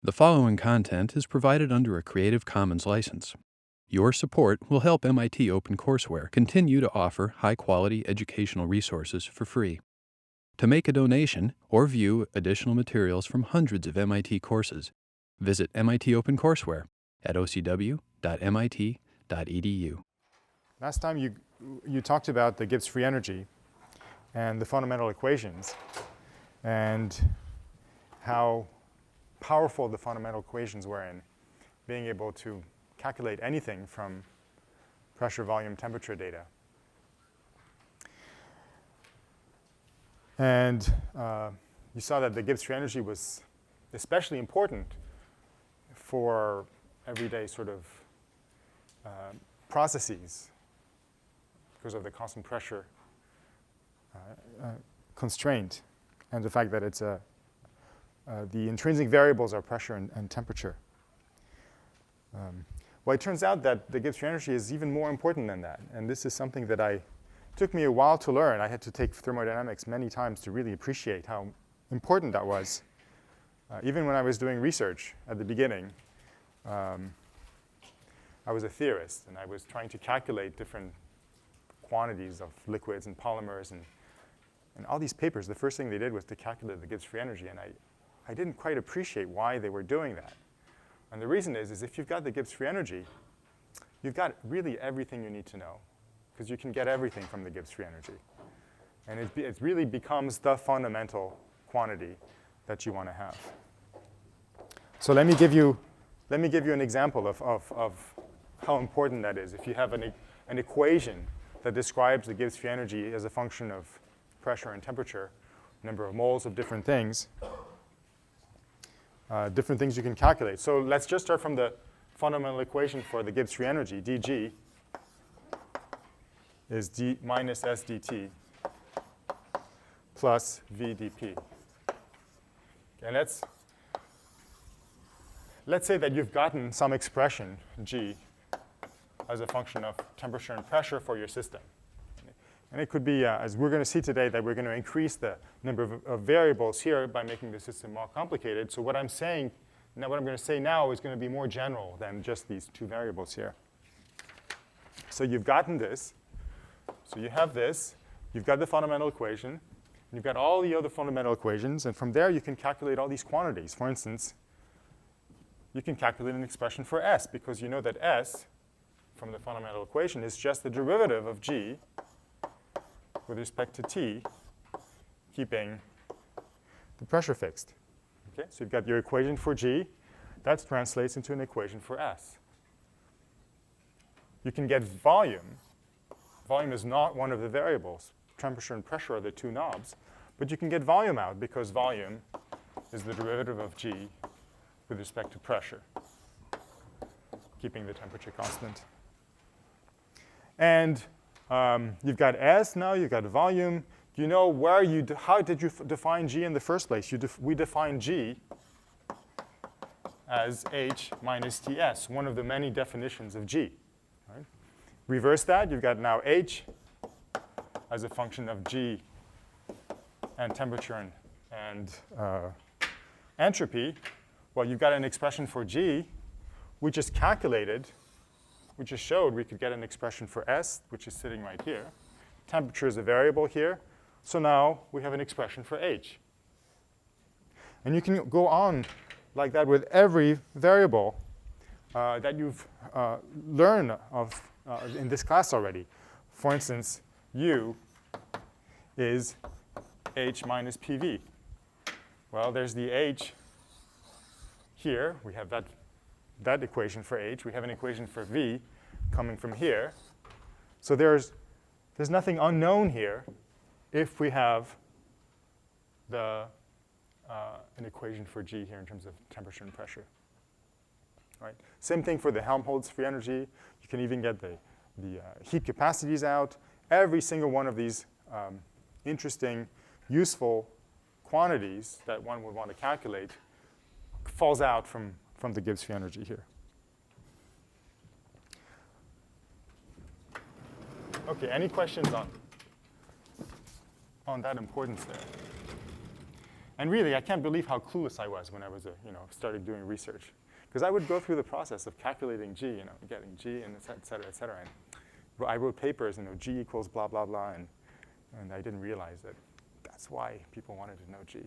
The following content is provided under a Creative Commons license. Your support will help MIT OpenCourseware continue to offer high-quality educational resources for free. To make a donation or view additional materials from hundreds of MIT courses, visit MIT OpenCourseware at ocw.mit.edu. Last time you talked about the Gibbs free energy and the fundamental equations and how powerful the fundamental equations were in being able to calculate anything from pressure, volume, temperature data. And you saw that the Gibbs free energy was especially important for everyday sort of processes because of the constant pressure constraint and the fact that it's the intrinsic variables are pressure and temperature. Well, it turns out that the Gibbs free energy is even more important than that. And this is something that took me a while to learn. I had to take thermodynamics many times to really appreciate how important that was. Even when I was doing research at the beginning, I was a theorist, and I was trying to calculate different quantities of liquids and polymers. And all these papers, the first thing they did was to calculate the Gibbs free energy. And I didn't quite appreciate why they were doing that. And the reason is if you've got the Gibbs free energy, you've got really everything you need to know, because you can get everything from the Gibbs free energy. And it really becomes the fundamental quantity that you want to have. So let me give you an example of how important that is. If you have an equation that describes the Gibbs free energy as a function of pressure and temperature, number of moles of different things you can calculate. So let's just start from the fundamental equation for the Gibbs free energy. dG is d minus s dt plus v dp. And let's say that you've gotten some expression, g, as a function of temperature and pressure for your system. And it could be, as we're going to see today, that we're going to increase the number of variables here by making the system more complicated. So what I'm saying, now what I'm going to say now is going to be more general than just these two variables here. So you've gotten this. So you have this. You've got the fundamental equation. And you've got all the other fundamental equations. And from there, you can calculate all these quantities. For instance, you can calculate an expression for s, because you know that s, from the fundamental equation, is just the derivative of g with respect to t, keeping the pressure fixed. Okay? So you've got your equation for g. That translates into an equation for s. You can get volume. Volume is not one of the variables. Temperature and pressure are the two knobs. But you can get volume out, because volume is the derivative of g with respect to pressure, keeping the temperature constant. And you've got S now, you've got volume. You know how did you define G in the first place? We define G as H minus Ts, one of the many definitions of G. Right? Reverse that, you've got now H as a function of G and temperature and entropy. Well, you've got an expression for G. We just calculated. We just showed we could get an expression for S, which is sitting right here. Temperature is a variable here. So now we have an expression for H. And you can go on like that with every variable that you've learned of in this class already. For instance, U is H minus PV. Well, there's the H here. We have that equation for H. We have an equation for V coming from here. So there's nothing unknown here if we have an equation for G here in terms of temperature and pressure. Right? Same thing for the Helmholtz free energy. You can even get the heat capacities out. Every single one of these interesting, useful quantities that one would want to calculate falls out from the Gibbs free energy here. OK, any questions on that importance there? And really, I can't believe how clueless I was when I was, started doing research. Because I would go through the process of calculating G, getting G, and et cetera, et cetera. And I wrote papers, G equals blah, blah, blah, and I didn't realize that that's why people wanted to know G.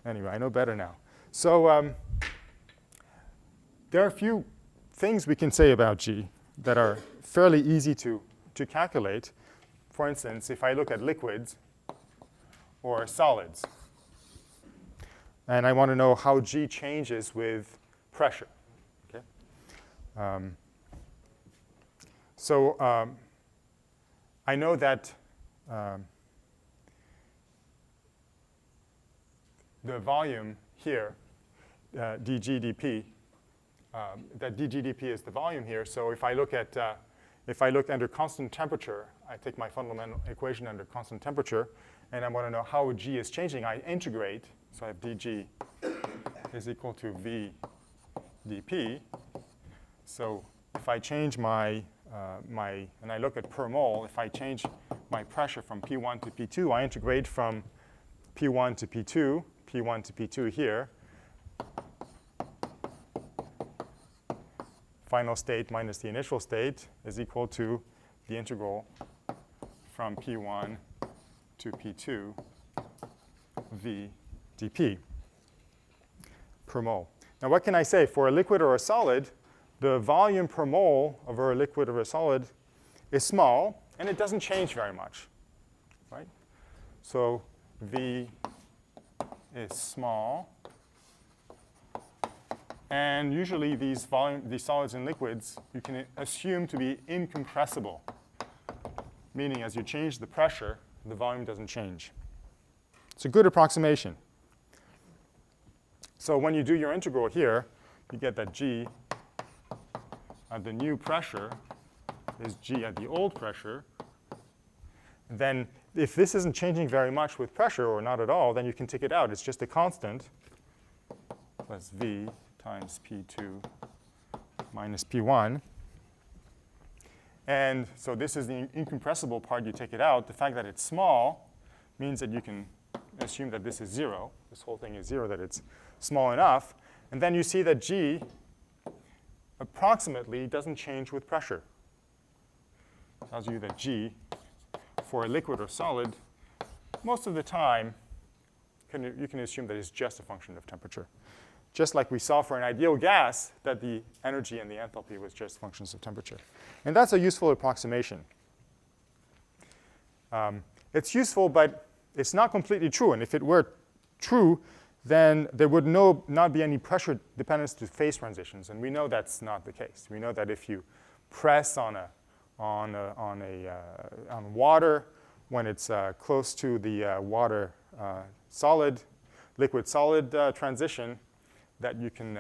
Anyway, I know better now. So there are a few things we can say about G that are fairly easy to calculate. For instance, if I look at liquids or solids, and I want to know how G changes with pressure. Okay? I know that the volume here, dg dp, that dg dp is the volume here. So if I look at under constant temperature, I take my fundamental equation under constant temperature, and I want to know how G is changing. I integrate, so I have dg is equal to v dp. So if I change and I look at per mole, if I change my pressure from P1 to P2, I integrate from P1 to P2, P1 to P2 here. Final state minus the initial state is equal to the integral from P1 to P2 V dP per mole. Now what can I say? For a liquid or a solid, the volume per mole of a liquid or a solid is small, and it doesn't change very much, right? So V is small. And usually these solids and liquids, you can assume to be incompressible, meaning as you change the pressure, the volume doesn't change. It's a good approximation. So when you do your integral here, you get that G at the new pressure is G at the old pressure. Then if this isn't changing very much with pressure or not at all, then you can take it out. It's just a constant plus V times P2 minus P1. And so this is the incompressible part. You take it out. The fact that it's small means that you can assume that this is 0. This whole thing is 0, that it's small enough. And then you see that G approximately doesn't change with pressure. It tells you that G, for a liquid or solid, most of the time, you can assume that it's just a function of temperature. Just like we saw for an ideal gas, that the energy and the enthalpy was just functions of temperature. And that's a useful approximation. It's useful, but it's not completely true. And if it were true, then there would not be any pressure dependence to phase transitions. And we know that's not the case. We know that if you press on water when it's close to the liquid-solid transition, that you can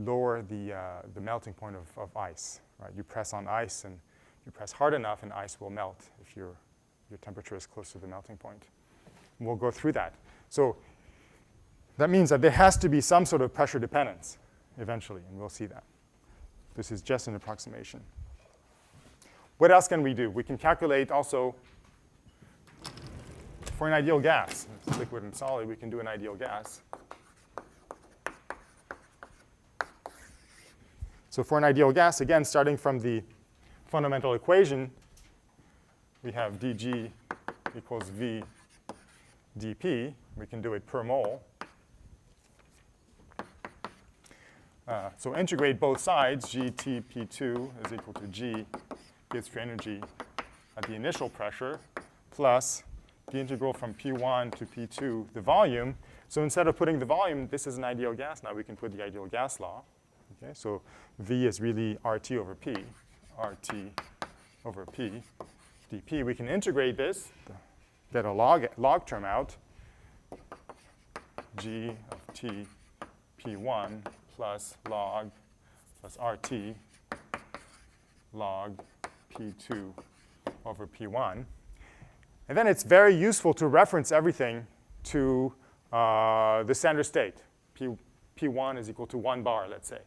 lower the melting point of ice. Right? You press on ice, and you press hard enough, and ice will melt if your temperature is close to the melting point. And we'll go through that. So that means that there has to be some sort of pressure dependence eventually, and we'll see that. This is just an approximation. What else can we do? We can calculate also for an ideal gas. It's liquid and solid, we can do an ideal gas. So for an ideal gas, again, starting from the fundamental equation, we have dg equals v dp. We can do it per mole. So integrate both sides. GTP2 is equal to G Gibbs free energy at the initial pressure plus the integral from P1 to P2, the volume. So instead of putting the volume, this is an ideal gas now, we can put the ideal gas law. Okay, so V is really RT over P, RT over P dP. We can integrate this, get a log term out, G of T P1 plus log plus RT log P2 over P1. And then it's very useful to reference everything to the standard state. P1 is equal to 1 bar, let's say.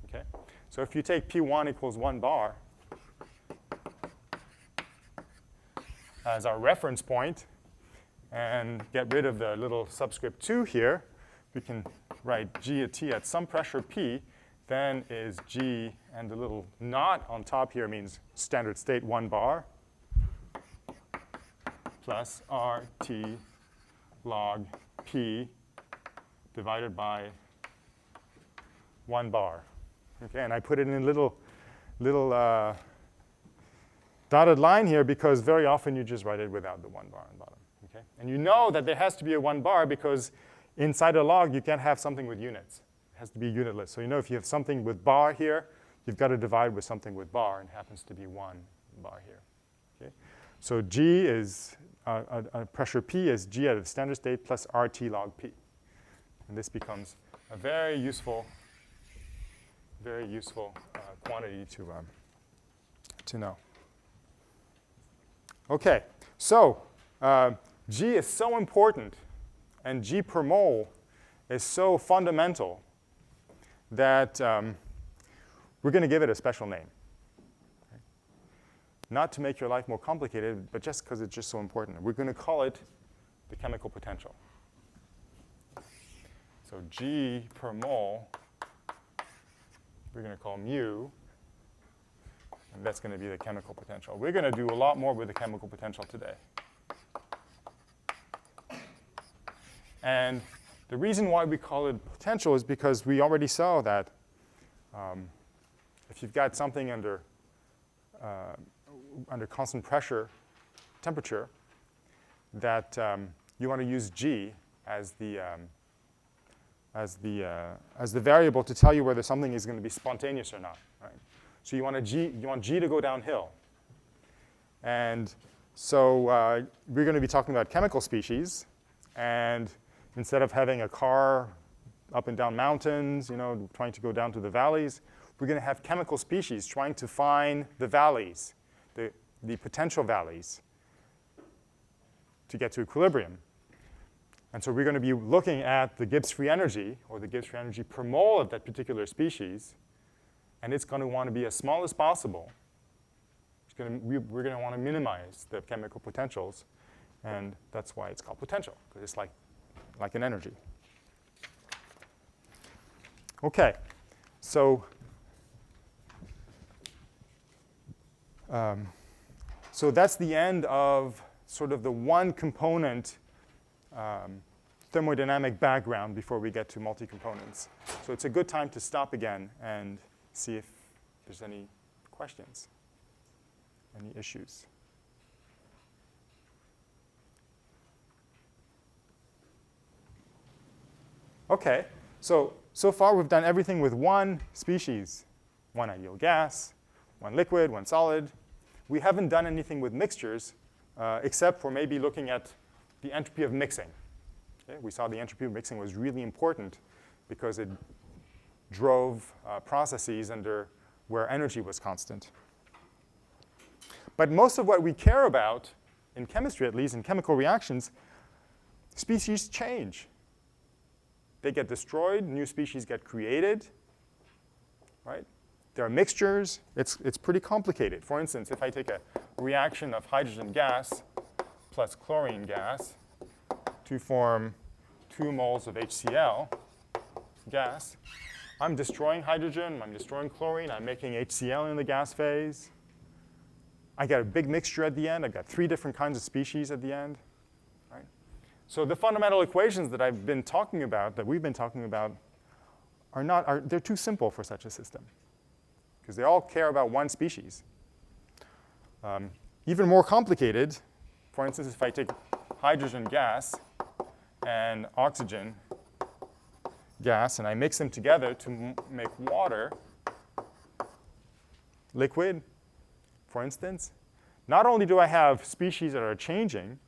Okay? So if you take P1 equals 1 bar, as our reference point and get rid of the little subscript 2 here, we can write G at T at some pressure P, then is G, and the little knot on top here means standard state 1 bar, plus RT log P divided by 1 bar. Okay, and I put it in a little dotted line here because very often you just write it without the 1 bar on the bottom. Okay? And you know that there has to be a 1 bar because inside a log you can't have something with units. It has to be unitless. So you know if you have something with bar here, you've got to divide with something with bar, and it happens to be 1 bar here. Okay? So G is, pressure P is G at a standard state plus RT log P. And this becomes a very useful quantity to know. Okay, so G is so important, and G per mole is so fundamental that we're going to give it a special name. Okay? Not to make your life more complicated, but just because it's just so important. We're going to call it the chemical potential. So G per mole, we're going to call mu, and that's going to be the chemical potential. We're going to do a lot more with the chemical potential today. And the reason why we call it potential is because we already saw that if you've got something under constant pressure, temperature, that you want to use G as the variable to tell you whether something is going to be spontaneous or not. Right? So you want G to go downhill. And so we're going to be talking about chemical species. And instead of having a car up and down mountains, trying to go down to the valleys, we're going to have chemical species trying to find the valleys, the potential valleys, to get to equilibrium. And so we're going to be looking at the Gibbs free energy, or the Gibbs free energy per mole of that particular species. And it's going to want to be as small as possible. We're going to want to minimize the chemical potentials. And that's why it's called potential, because it's like an energy. OK, so that's the end of sort of the one component thermodynamic background before we get to multi-components. So it's a good time to stop again and see if there's any questions, any issues. OK, so far we've done everything with one species, one ideal gas, one liquid, one solid. We haven't done anything with mixtures except for maybe looking at the entropy of mixing. Okay? We saw the entropy of mixing was really important because it drove processes under where energy was constant. But most of what we care about, in chemistry at least, in chemical reactions, species change. They get destroyed, new species get created, right? There are mixtures. It's pretty complicated. For instance, if I take a reaction of hydrogen gas plus chlorine gas to form 2 moles of HCl gas, I'm destroying hydrogen, I'm destroying chlorine, I'm making HCl in the gas phase. I get a big mixture at the end. I've got 3 different kinds of species at the end. Right? So the fundamental equations that I've been talking about, that we've been talking about, they're too simple for such a system, because they all care about one species. Even more complicated, for instance, if I take hydrogen gas and oxygen gas, and I mix them together to make water, liquid, for instance, not only do I have species that are changing,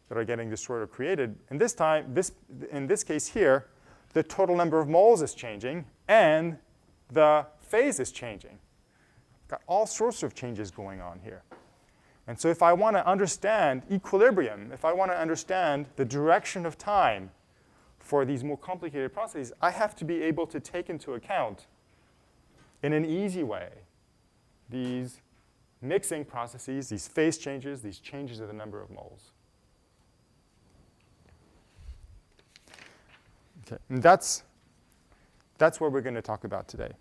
that are getting destroyed or created, in this case here, the total number of moles is changing, and the phase is changing. Got all sorts of changes going on here. And so if I want to understand equilibrium, if I want to understand the direction of time for these more complicated processes, I have to be able to take into account, in an easy way, these mixing processes, these phase changes, these changes in the number of moles. Okay, and that's what we're going to talk about today.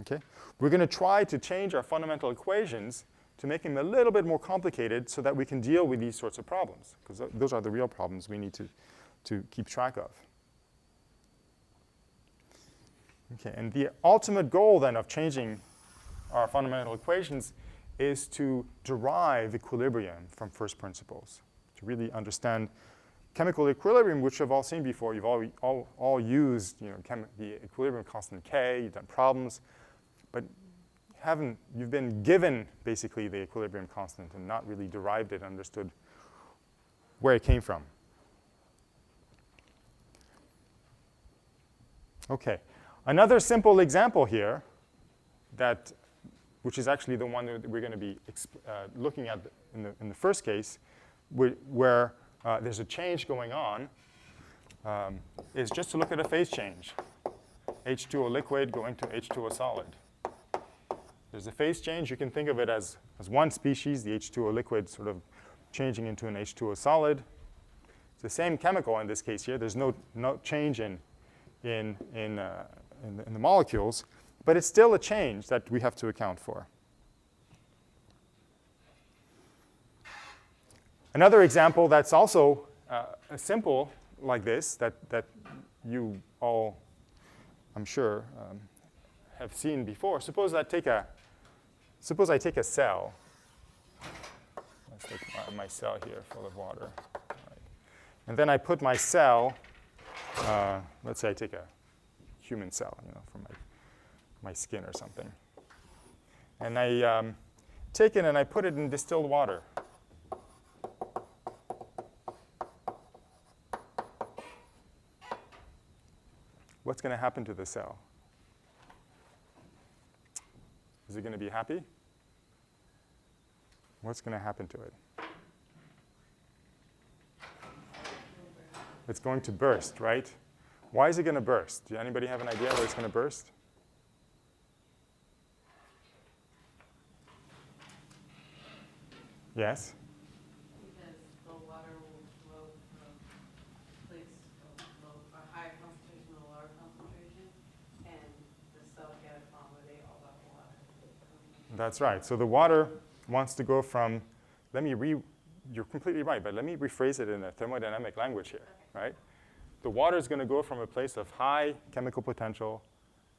Okay, we're going to try to change our fundamental equations to make them a little bit more complicated so that we can deal with these sorts of problems, because those are the real problems we need to keep track of. Okay, and the ultimate goal then of changing our fundamental equations is to derive equilibrium from first principles, to really understand chemical equilibrium, which you've all seen before. You've all used the equilibrium constant K, you've done problems, but you've been given basically the equilibrium constant and not really derived it, understood where it came from. Okay, another simple example here which is actually the one that we're going to be looking at in the first case, where there's a change going on, is just to look at a phase change. H2O liquid going to H2O solid. There's a phase change. You can think of it as one species, the H2O liquid sort of changing into an H2O solid. It's the same chemical in this case here. There's no change in the molecules, but it's still a change that we have to account for. Another example that's also simple like this that you all, I'm sure, have seen before. Suppose I take a cell. Let's take my cell here full of water. Right. And then I put my cell, let's say I take a human cell, from my skin or something. And I take it and I put it in distilled water. What's going to happen to the cell? Is it going to be happy? What's going to happen to it? It's going to burst, right? Why is it going to burst? Do anybody have an idea why it's going to burst? Yes? Because the water will flow from a place of a high concentration to a lower concentration, and the cell can't accommodate all that water. That's right. So the water wants to go from, you're completely right, but let me rephrase it in a thermodynamic language here, right? The water is going to go from a place of high chemical potential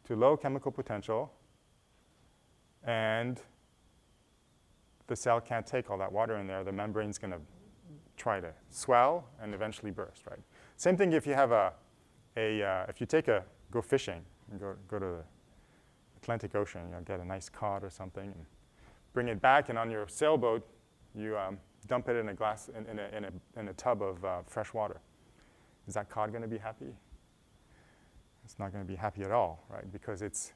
to low chemical potential, and the cell can't take all that water in there. The membrane's going to try to swell and eventually burst, right? Same thing if you have if you go fishing and go to the Atlantic Ocean, get a nice cod or something, and bring it back, and on your sailboat, you dump it in a tub of fresh water. Is that cod going to be happy? It's not going to be happy at all, right? Because its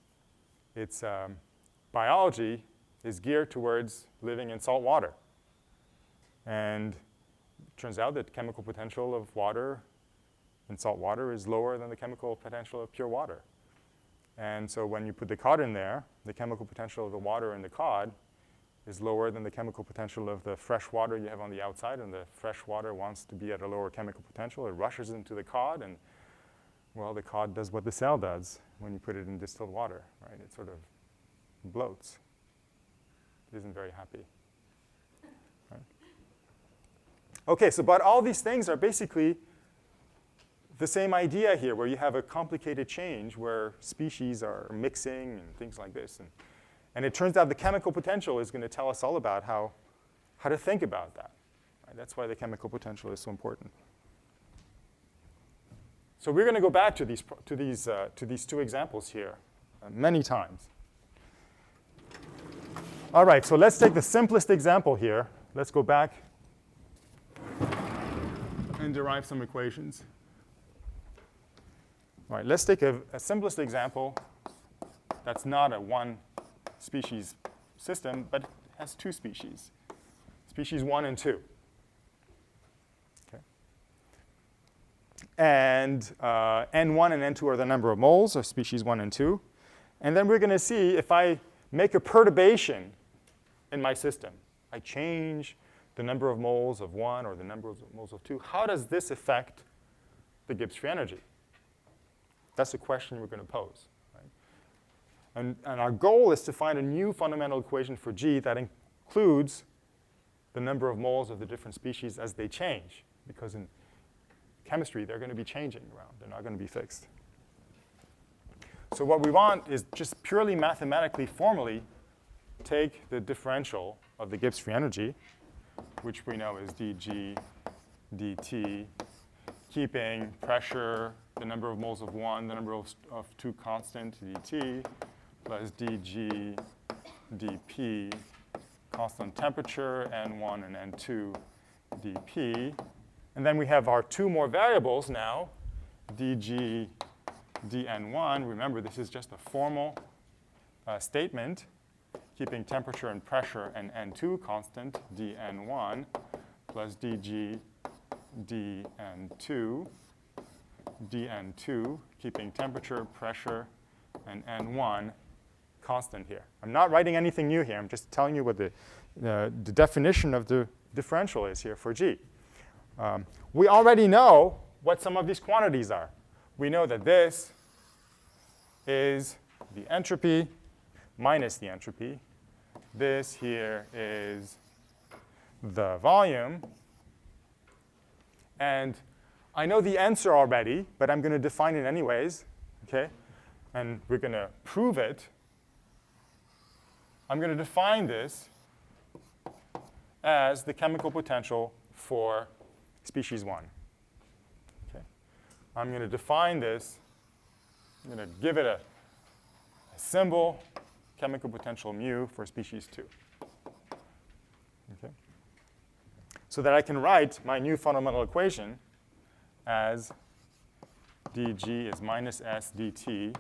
biology is geared towards living in salt water. And it turns out that chemical potential of water in salt water is lower than the chemical potential of pure water. And so when you put the cod in there, the chemical potential of the water in the cod is lower than the chemical potential of the fresh water you have on the outside, and the fresh water wants to be at a lower chemical potential. It rushes into the cod, and, well, the cod does what the cell does when you put it in distilled water, right? It sort of bloats. It isn't very happy. Right? Okay, but all these things are basically the same idea here, where you have a complicated change where species are mixing and things like this. And it turns out the chemical potential is going to tell us all about how to think about that. Right? That's why the chemical potential is so important. So we're going to go back to these two examples here many times. All right, so let's take the simplest example here. Let's go back and derive some equations. All right, let's take a simplest example that's not a one-species system, but has two species, species 1 and 2. Okay. And N1 and N2 are the number of moles of species 1 and 2. And then we're going to see if I make a perturbation in my system. I change the number of moles of one or the number of moles of two. How does this affect the Gibbs free energy? That's the question we're going to pose. Right? And our goal is to find a new fundamental equation for G that includes the number of moles of the different species as they change. Because in chemistry, they're going to be changing around. They're not going to be fixed. So what we want is just purely mathematically, formally, take the differential of the Gibbs free energy, which we know is dg dt, keeping pressure, the number of moles of one, the number of two constant, dt, plus dg dp, constant temperature, n1 and n2 dp. And then we have our two more variables now, dg dn1. Remember, this is just a formal statement, keeping temperature and pressure and n2 constant, dn1, plus dg dn2, dn2, keeping temperature, pressure, and n1 constant here. I'm not writing anything new here. I'm just telling you what the definition of the differential is here for G. We already know what some of these quantities are. We know that this is the entropy minus the entropy. This here is the volume. And I know the answer already, but I'm going to define it anyways. Okay? And we're going to prove it. I'm going to define this as the chemical potential for species 1. Okay? I'm going to define this. I'm going to give it a symbol, chemical potential mu for species 2. Okay? So that I can write my new fundamental equation as dg is minus s dt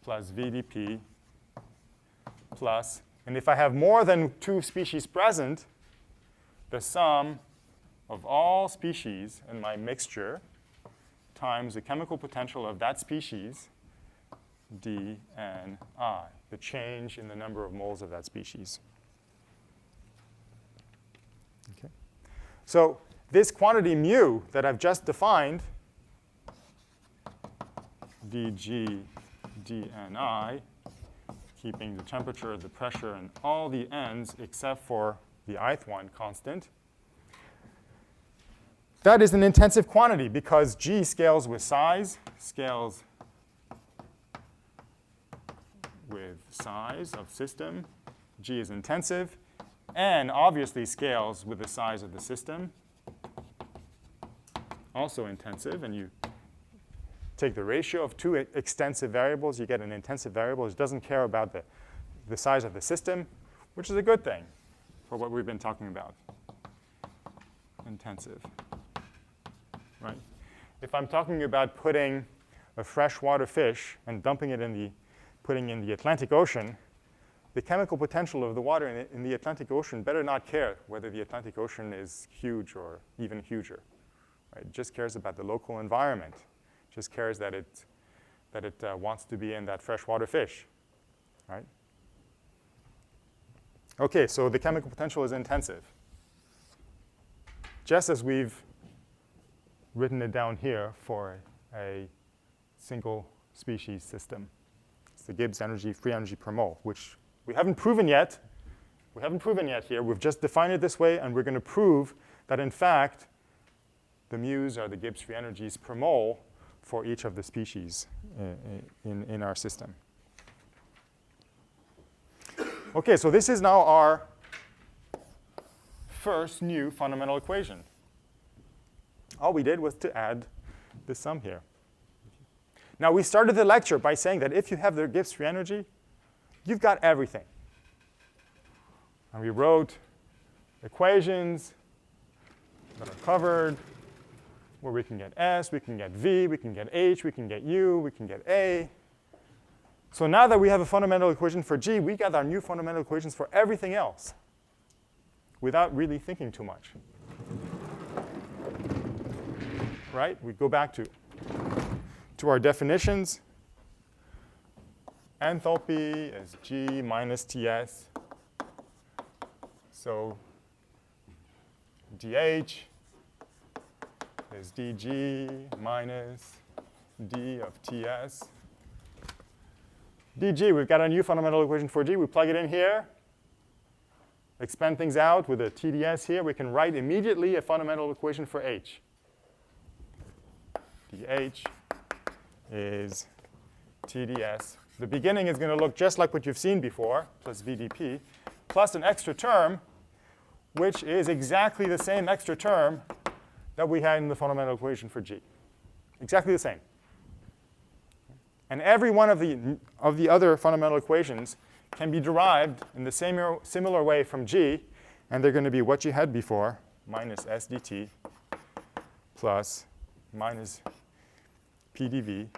plus vdp plus, and if I have more than two species present, the sum of all species in my mixture times the chemical potential of that species, dni, the change in the number of moles of that species. Okay. So this quantity mu that I've just defined, dg dni, keeping the temperature, the pressure, and all the n's except for the ith one constant, that is an intensive quantity because G scales with size, scales with size of system. G is intensive. N obviously scales with the size of the system, also intensive. And you take the ratio of two extensive variables, you get an intensive variable which doesn't care about the size of the system, which is a good thing for what we've been talking about. Intensive. Right? If I'm talking about putting a freshwater fish and dumping it putting in the Atlantic Ocean, the chemical potential of the water in the Atlantic Ocean better not care whether the Atlantic Ocean is huge or even huger. Right? It just cares about the local environment. It just cares that it wants to be in that freshwater fish. Right? Okay, so the chemical potential is intensive. Just as we've written it down here for a single species system. It's the Gibbs energy, free energy per mole, which we haven't proven yet. We haven't proven yet here. We've just defined it this way, and we're going to prove that, in fact, the mu's are the Gibbs free energies per mole for each of the species in our system. OK, so this is now our first new fundamental equation. All we did was to add the sum here. Now, we started the lecture by saying that if you have the Gibbs free energy, you've got everything. And we wrote equations that are covered, where we can get S, we can get V, we can get H, we can get U, we can get A. So now that we have a fundamental equation for G, we got our new fundamental equations for everything else without really thinking too much. Right? We go back to our definitions. Enthalpy is G minus Ts So dH is dG minus d of Ts. dG, we've got a new fundamental equation for G. We plug it in here, expand things out with a TdS here. We can write immediately a fundamental equation for H. dH is TdS. The beginning is going to look just like what you've seen before, plus VdP, plus an extra term, which is exactly the same extra term that we had in the fundamental equation for G. Exactly the same. And every one of the other fundamental equations can be derived in the similar way from G, and they're going to be what you had before, minus S dt plus minus PdV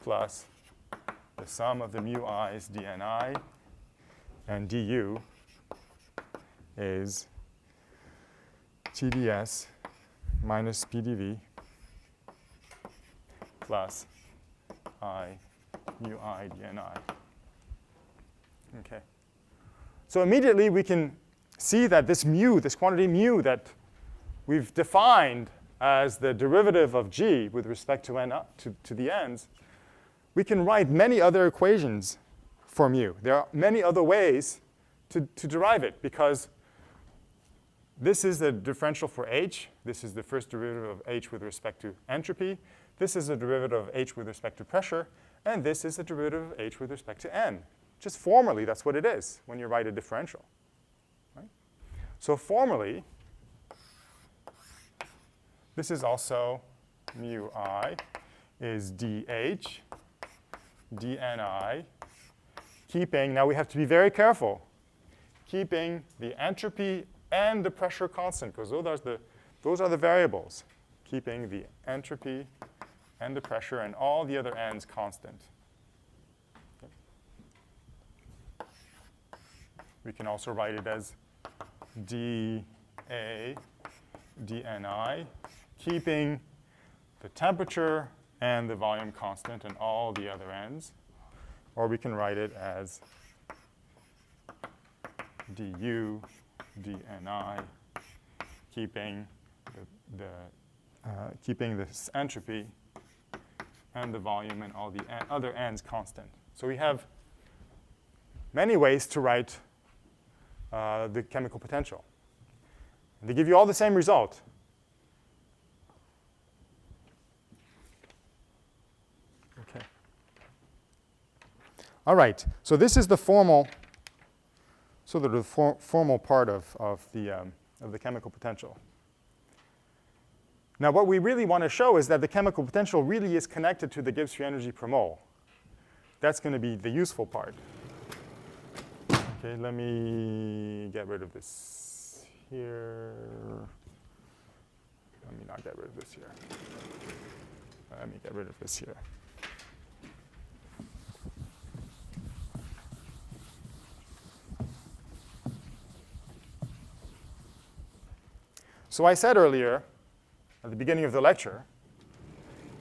plus the sum of the mu i's dni and du is TdS minus PdV plus I mu I dni. Okay. So immediately we can see that this mu, this quantity mu that we've defined as the derivative of G with respect to n to the n's, we can write many other equations for mu. There are many other ways to derive it, because this is the differential for H. This is the first derivative of H with respect to entropy. This is the derivative of H with respect to pressure. And this is the derivative of H with respect to n. Just formally, that's what it is when you write a differential. Right? So formally, this is also mu I is dH dni, keeping, now we have to be very careful, keeping the entropy and the pressure constant, because those are the variables, keeping the entropy and the pressure and all the other n's constant. Okay. We can also write it as dA dni, keeping the temperature and the volume constant and all the other n's. Or we can write it as du dni, keeping keeping this entropy and the volume and all the other n's constant. So we have many ways to write the chemical potential. And they give you all the same result. Okay. All right. So this is the formal, sort of the formal part of the chemical potential. Now, what we really want to show is that the chemical potential really is connected to the Gibbs free energy per mole. That's going to be the useful part. Okay, let me get rid of this here. Let me not get rid of this here. Let me get rid of this here. So I said earlier, at the beginning of the lecture,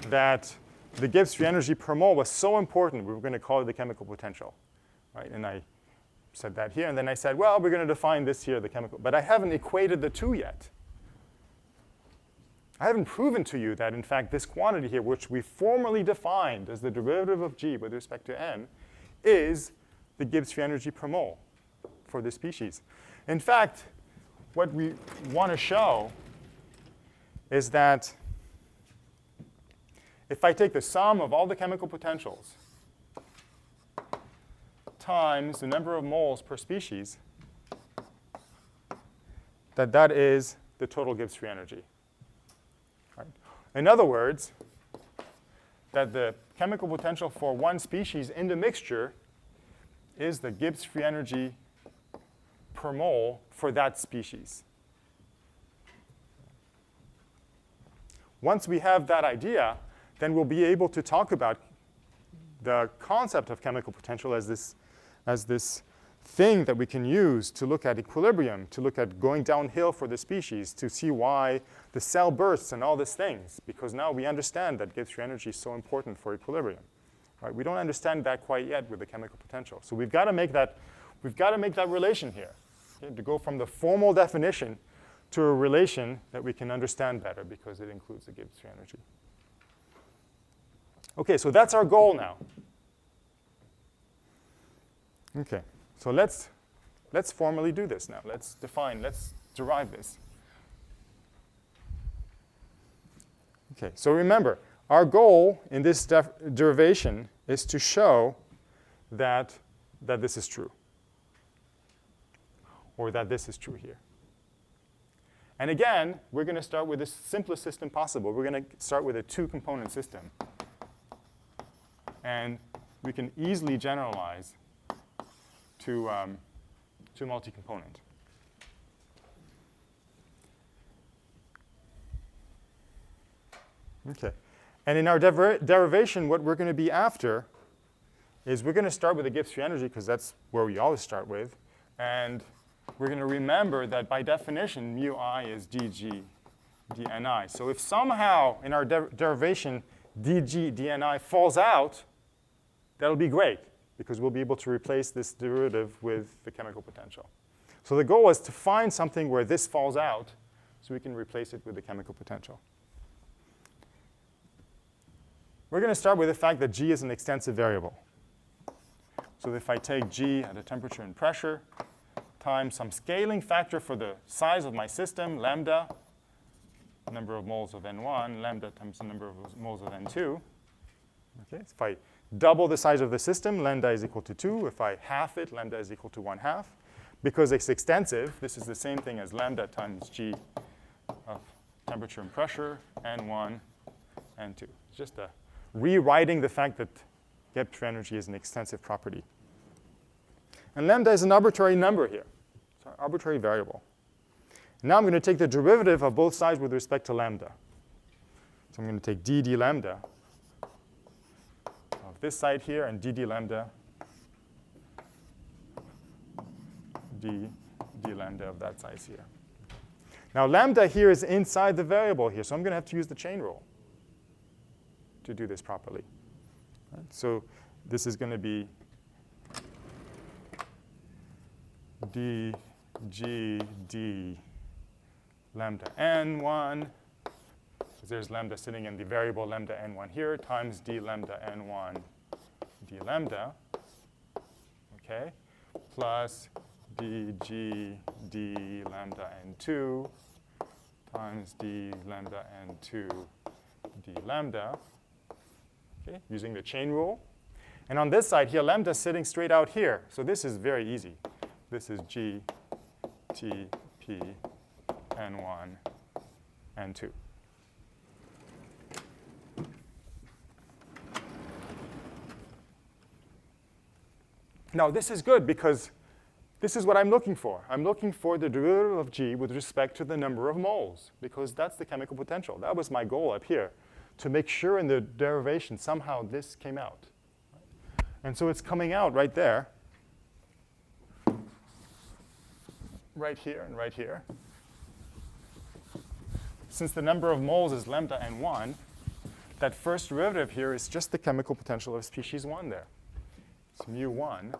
that the Gibbs free energy per mole was so important, we were going to call it the chemical potential. Right? And I said that here, and then I said, well, we're going to define this here, the chemical. But I haven't equated the two yet. I haven't proven to you that, in fact, this quantity here, which we formally defined as the derivative of G with respect to n, is the Gibbs free energy per mole for this species. In fact, what we want to show is that if I take the sum of all the chemical potentials times the number of moles per species, that is the total Gibbs free energy. Right? In other words, that the chemical potential for one species in the mixture is the Gibbs free energy per mole for that species. Once we have that idea, then we'll be able to talk about the concept of chemical potential as this thing that we can use to look at equilibrium, to look at going downhill for the species, to see why the cell bursts and all these things, because now we understand that Gibbs free energy is so important for equilibrium. Right? We don't understand that quite yet with the chemical potential. So we've got to make that relation here. Okay, to go from the formal definition to a relation that we can understand better because it includes the Gibbs free energy. Okay, so that's our goal now. Okay, so let's formally do this now. Let's derive this. Okay, so remember, our goal in this derivation is to show that this is true, or that this is true here. And again, we're going to start with the simplest system possible. We're going to start with a two-component system. And we can easily generalize to multi-component. Okay. And in our derivation, what we're going to be after is we're going to start with the Gibbs free energy because that's where we always start with. And we're going to remember that by definition, mu I is dg dni. So if somehow in our derivation dg dni falls out, that'll be great because we'll be able to replace this derivative with the chemical potential. So the goal is to find something where this falls out so we can replace it with the chemical potential. We're going to start with the fact that g is an extensive variable. So if I take g at a temperature and pressure times some scaling factor for the size of my system, lambda, number of moles of N1, lambda times the number of moles of N2. Okay, so if I double the size of the system, lambda is equal to 2. If I half it, lambda is equal to 1/2. Because it's extensive, this is the same thing as lambda times g of temperature and pressure, N1, N2. It's just rewriting the fact that Gibbs free energy is an extensive property. And lambda is an arbitrary number here. It's an arbitrary variable. Now I'm going to take the derivative of both sides with respect to lambda. So I'm going to take d lambda of this side here and d lambda d lambda of that size here. Now lambda here is inside the variable here, so I'm going to have to use the chain rule to do this properly. Right? So this is going to be d g d lambda n1, because there's lambda sitting in the variable lambda n1 here, times d lambda n1 d lambda, okay, plus d g d lambda n2 times d lambda n2 d lambda, okay, using the chain rule. And on this side here, lambda is sitting straight out here. So this is very easy. This is g, t, p, n1, n2. Now this is good because this is what I'm looking for. I'm looking for the derivative of g with respect to the number of moles because that's the chemical potential. That was my goal up here, to make sure in the derivation somehow this came out. And so it's coming out right there, right here and right here. Since the number of moles is lambda n1, that first derivative here is just the chemical potential of species 1 there. It's mu1.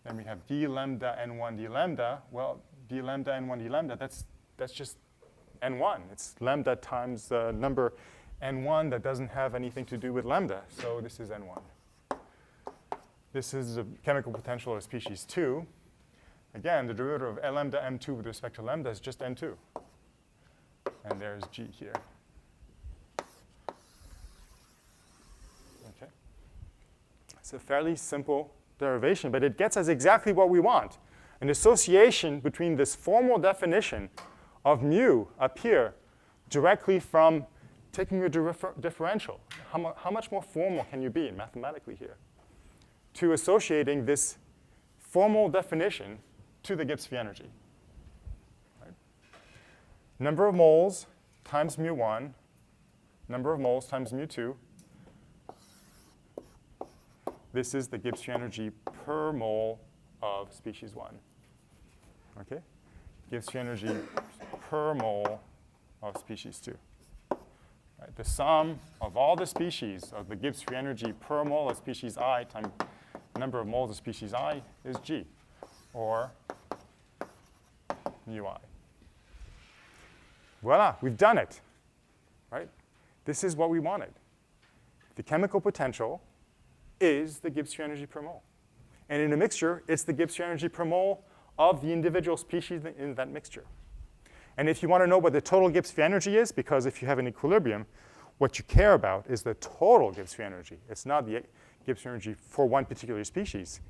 Then we have d lambda n1 d lambda. Well, d lambda n1 d lambda, that's just n1. It's lambda times the number n1 that doesn't have anything to do with lambda. So this is n1. This is the chemical potential of species 2. Again, the derivative of lambda m2 with respect to lambda is just n2. And there's g here. Okay. It's a fairly simple derivation, but it gets us exactly what we want. An association between this formal definition of mu up here directly from taking a differential. How much more formal can you be mathematically here? To associating this formal definition to the Gibbs free energy. Right? Number of moles times mu1, number of moles times mu2. This is the Gibbs free energy per mole of species 1. Okay? Gibbs free energy per mole of species 2. Right? The sum of all the species of the Gibbs free energy per mole of species I times number of moles of species I is g, or mu I. Voila, we've done it, right? This is what we wanted. The chemical potential is the Gibbs free energy per mole. And in a mixture, it's the Gibbs free energy per mole of the individual species in that mixture. And if you want to know what the total Gibbs free energy is, because if you have an equilibrium, what you care about is the total Gibbs free energy. It's not the Gibbs free energy for one particular species.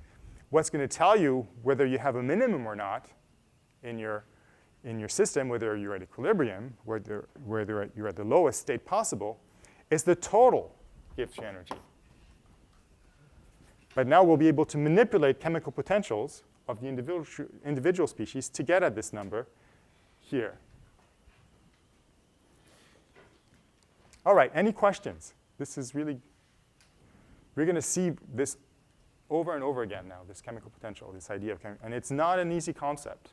What's going to tell you whether you have a minimum or not in your system, whether you're at equilibrium, whether you're at the lowest state possible, is the total Gibbs free energy. But now we'll be able to manipulate chemical potentials of the individual species to get at this number here. All right, any questions? This is really, we're going to see this over and over again now, this chemical potential, this idea of chemical, and it's not an easy concept.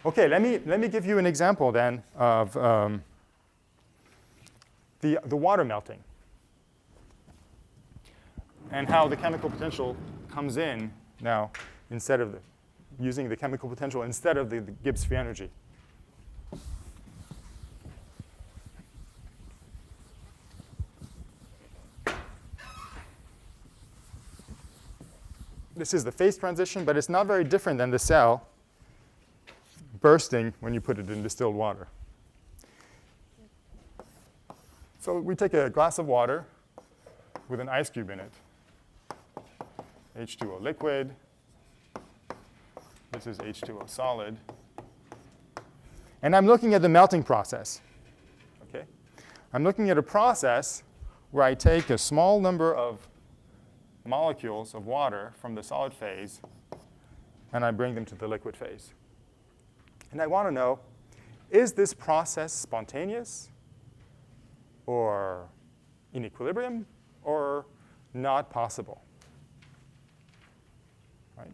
Okay, let me give you an example then of the water melting and how the chemical potential comes in now instead of using the chemical potential instead of the Gibbs free energy. This is the phase transition, but it's not very different than the cell bursting when you put it in distilled water. So we take a glass of water with an ice cube in it. H2O liquid. This is H2O solid. And I'm looking at the melting process. Okay? I'm looking at a process where I take a small number of molecules of water from the solid phase and I bring them to the liquid phase. And I want to know, is this process spontaneous or in equilibrium or not possible? Right?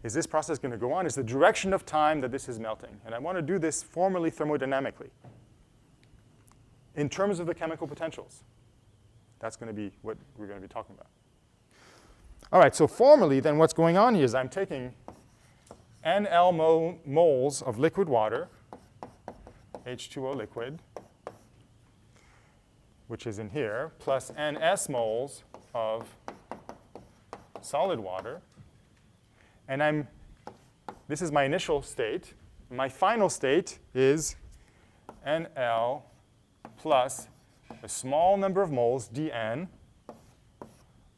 Is this process going to go on? Is the direction of time that this is melting? And I want to do this formally thermodynamically in terms of the chemical potentials. That's going to be what we're going to be talking about. All right, so formally, then what's going on here is I'm taking NL moles of liquid water, H2O liquid, which is in here, plus NS moles of solid water. And this is my initial state. My final state is NL plus a small number of moles, dN,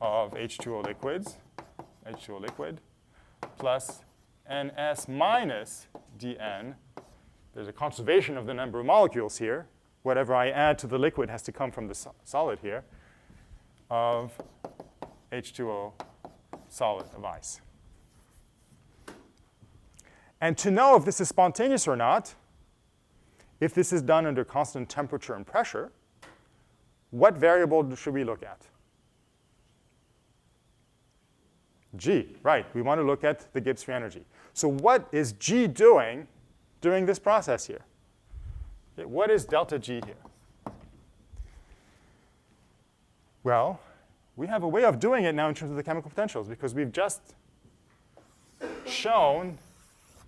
of H2O liquid, plus NS minus dN. There's a conservation of the number of molecules here. Whatever I add to the liquid has to come from the solid here, of H2O solid of ice. And to know if this is spontaneous or not, if this is done under constant temperature and pressure, what variable should we look at? G, right. We want to look at the Gibbs free energy. So what is G doing during this process here? Okay, what is delta G here? Well, we have a way of doing it now in terms of the chemical potentials because we've just shown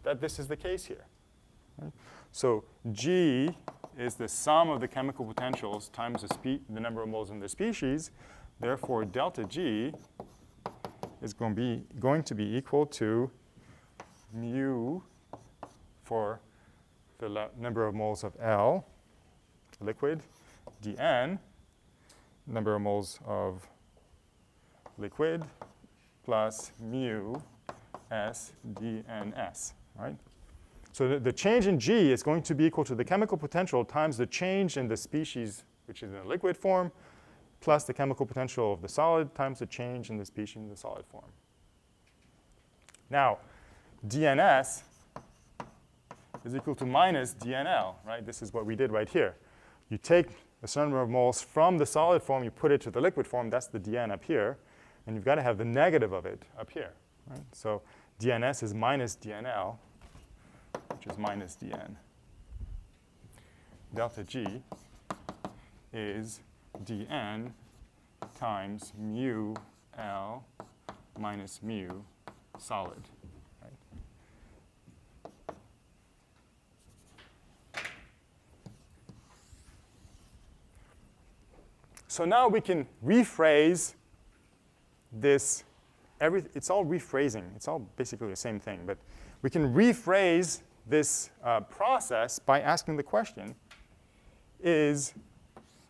that this is the case here. Right? So G is the sum of the chemical potentials times the number of moles in the species. Therefore, delta G is going to be equal to mu for the number of moles of L, liquid, dN, number of moles of liquid, plus mu S dNs, right? So the change in G is going to be equal to the chemical potential times the change in the species, which is in a liquid form, plus the chemical potential of the solid times the change in the species in the solid form. Now, dNs is equal to minus dNl, right? This is what we did right here. You take a certain number of moles from the solid form, you put it to the liquid form, that's the dN up here, and you've got to have the negative of it up here, right? So dNs is minus dNl, which is minus dN. Delta G is dn times mu L minus mu solid. Right? So now we can rephrase this. It's all rephrasing. It's all basically the same thing. But we can rephrase this process by asking the question, is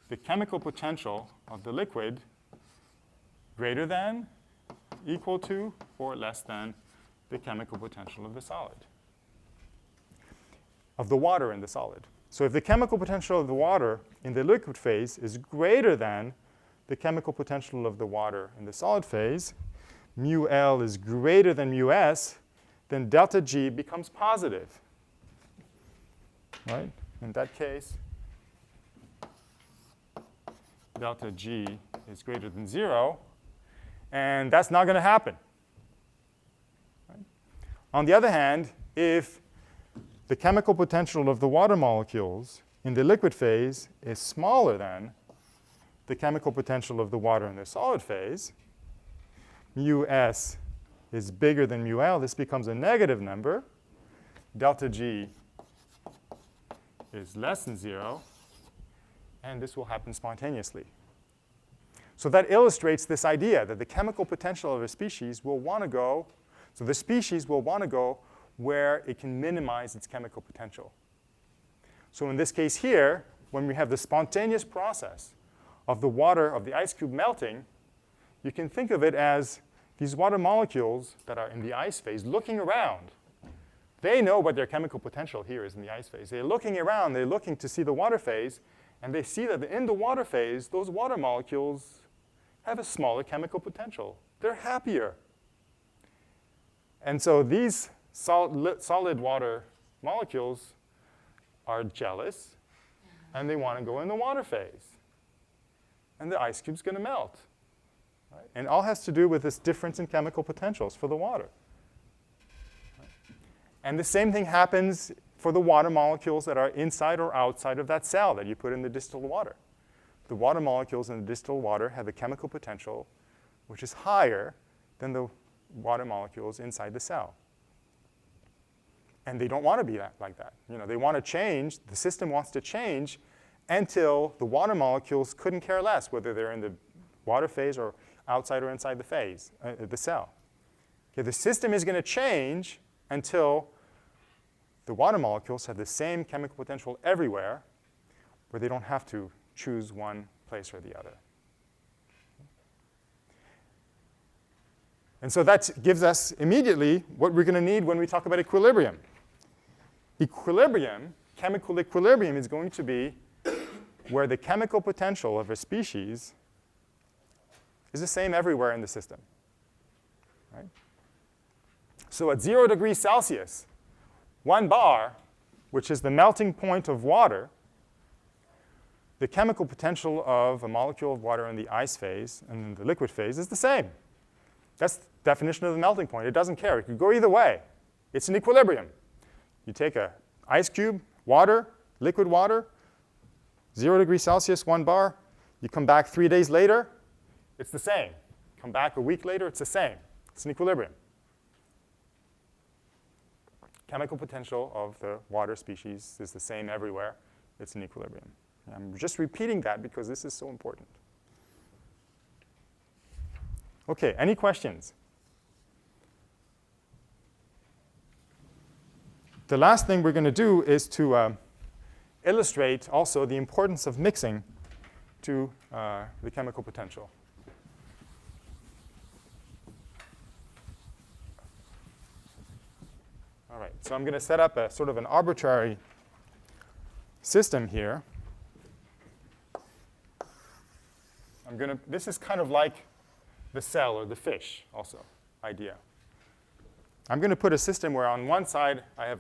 the chemical potential of the liquid greater than, equal to, or less than the chemical potential of the solid, of the water in the solid? So if the chemical potential of the water in the liquid phase is greater than the chemical potential of the water in the solid phase, mu L is greater than mu S, then delta G becomes positive. Right? In that case, delta G is greater than 0, and that's not going to happen. Right? On the other hand, if the chemical potential of the water molecules in the liquid phase is smaller than the chemical potential of the water in the solid phase, mu S is bigger than mu L. This becomes a negative number. Delta G is less than 0, and this will happen spontaneously. So that illustrates this idea that the chemical potential of a species will want to go, so the species will want to go where it can minimize its chemical potential. So in this case here, when we have the spontaneous process of the water, of the ice cube melting, you can think of it as these water molecules that are in the ice phase looking around. They know what their chemical potential here is in the ice phase. They're looking around, they're looking to see the water phase, and they see that in the water phase, those water molecules have a smaller chemical potential. They're happier. And so these solid water molecules are jealous, and they want to go in the water phase. And the ice cube's going to melt. Right? And it all has to do with this difference in chemical potentials for the water. Right? And the same thing happens for the water molecules that are inside or outside of that cell that you put in the distilled water. The water molecules in the distilled water have a chemical potential which is higher than the water molecules inside the cell. And they don't want to be like that. They want to change. The system wants to change until the water molecules couldn't care less whether they're in the water phase or outside or inside the phase, the cell. Okay, the system is going to change until the water molecules have the same chemical potential everywhere, where they don't have to choose one place or the other. And so that gives us immediately what we're going to need when we talk about equilibrium. Equilibrium, chemical equilibrium, is going to be where the chemical potential of a species is the same everywhere in the system. Right? So at 0 degrees Celsius, 1 bar, which is the melting point of water, the chemical potential of a molecule of water in the ice phase and in the liquid phase is the same. That's the definition of the melting point. It doesn't care. It could go either way. It's an equilibrium. You take an ice cube, water, liquid water, 0 degrees Celsius, 1 bar. You come back 3 days later, it's the same. Come back a week later, it's the same. It's an equilibrium. Chemical potential of the water species is the same everywhere. It's an equilibrium. I'm just repeating that because this is so important. OK, any questions? The last thing we're going to do is to illustrate also the importance of mixing to the chemical potential. All right, so I'm going to set up a sort of an arbitrary system here. This is kind of like the cell or the fish also idea. I'm going to put a system where on one side I have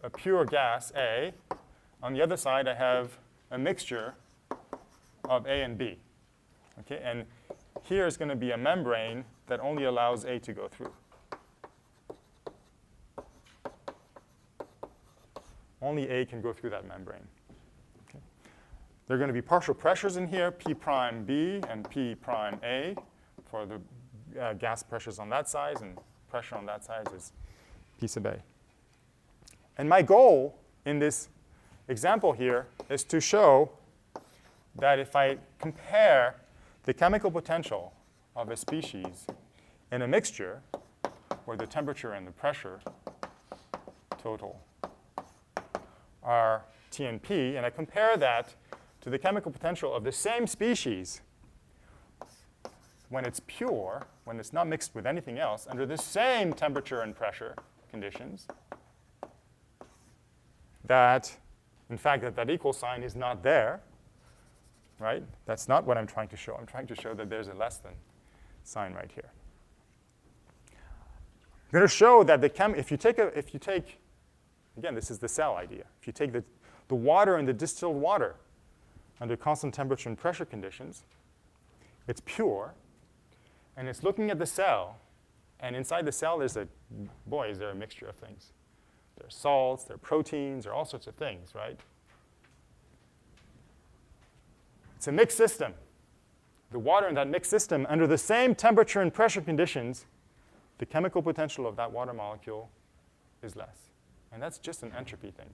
a pure gas, A. On the other side I have a mixture of A and B. Okay, and here is going to be a membrane that only allows A to go through. Only A can go through that membrane. Okay. there are going to be partial pressures in here, P prime B and P prime A for the gas pressures on that side, and pressure on that side is P sub A. And my goal in this example here is to show that if I compare the chemical potential of a species in a mixture where the temperature and the pressure total are T and P, and I compare that to the chemical potential of the same species when it's pure, when it's not mixed with anything else, under the same temperature and pressure conditions, that, in fact, that equal sign is not there, right? That's not what I'm trying to show. I'm trying to show that there's a less than sign right here. I'm going to show that if you take, again, this is the cell idea. If you take the water and the distilled water under constant temperature and pressure conditions, it's pure, and it's looking at the cell, and inside the cell there's boy, is there a mixture of things. There are salts, there are proteins, there are all sorts of things, right? It's a mixed system. The water in that mixed system, under the same temperature and pressure conditions, the chemical potential of that water molecule is less. And that's just an entropy thing.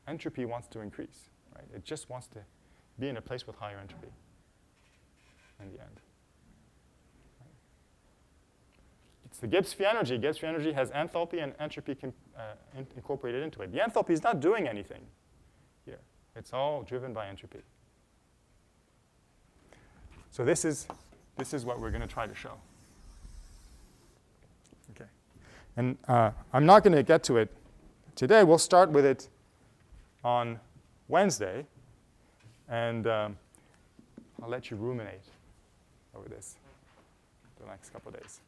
Entropy wants to increase, right? It just wants to be in a place with higher entropy in the end. It's the Gibbs free energy. Gibbs free energy has enthalpy and entropy incorporated into it. The enthalpy is not doing anything here. It's all driven by entropy. So this is what we're going to try to show. Okay. And I'm not going to get to it today. We'll start with it on Wednesday, and I'll let you ruminate over this the next couple of days.